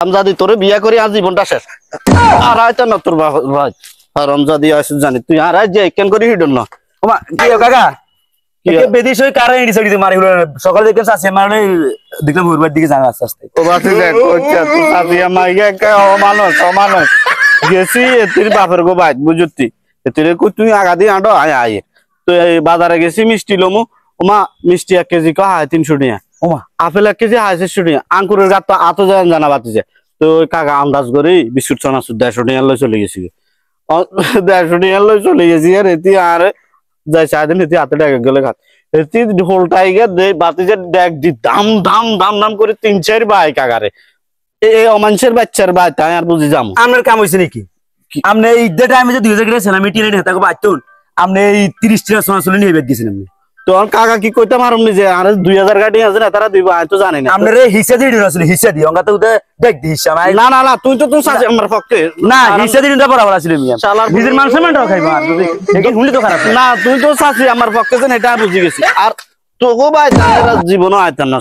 আমজাদি তোরে বিয়া করি আজ জীবনটা শেষ আর আইতা না তোর ভাই রমজাদি আসে জানি তুই আর আজ যে কেন করি হিডন না ওমা কি কাকা বেদিস ওই কারে ইডিস ইডিস মারি হলো সকালে দেখলাম সাসে মানে দেখলাম হুরবার দিকে জানা আস্তে আস্তে ও বাতি দেখ ওচ্চা তুই সাদিয়া মাইয়া কে অমানস গেছি এতির বাপের গো বাইত বুঝতি এতিরে কই তুই আগা দি আডো আয় আয় তো এই বাজারে গেছি মিষ্টি লমু ওমা মিষ্টি 1 কেজি কো হায় 300 টাকা ওমা আপেল 1 কেজি হায় 400 টাকা আঙ্কুরের গাত তো আতো জানা বাতিছে তো ওই কাকা আন্দাজ করে বিস্কুট চানা 150 টাকা লই চলে গেছি 150 টাকা লই চলে গেছি আর এতি আর যাই চাইদিন এতি হাতে টাকা গেলে খাত এতি হোলটাই গে দে বাতিছে দেখ দি দাম দাম দাম দাম করে 3-4 বাই কাকারে এই অমানসের বাচ্চার বাই তাই আর বুঝি যাম আমার কাম হইছে নাকি আপনি এই দে টাইমে যে 2000 টাকা সেলামি টিনে নিয়ে তাকে বাইতুন আপনি এই 30 টাকা সোনা চলে নিয়ে বেক গেছেন আপনি তোর কাকা কি কইতাম আর নিজে আর 2000 গাড়ি আছে না তারা দিব আমি তো জানি না আপনি রে হিসা দিয়ে দিন আসলে হিসা দি অঙ্গা তো দেখ দি হিসা ভাই না না না তুই তো তুই সাথে আমার পক্ষে না হিসা দিন দা বরাবর আছিল মিয়া শালার নিজের মান সম্মানটাও খাইবা আর যদি দেখি হুলি তো খারাপ না তুই তো সাথে আমার পক্ষে যেন এটা বুঝি গেছি আর তোগো ভাই তারা জীবনও আইতাম না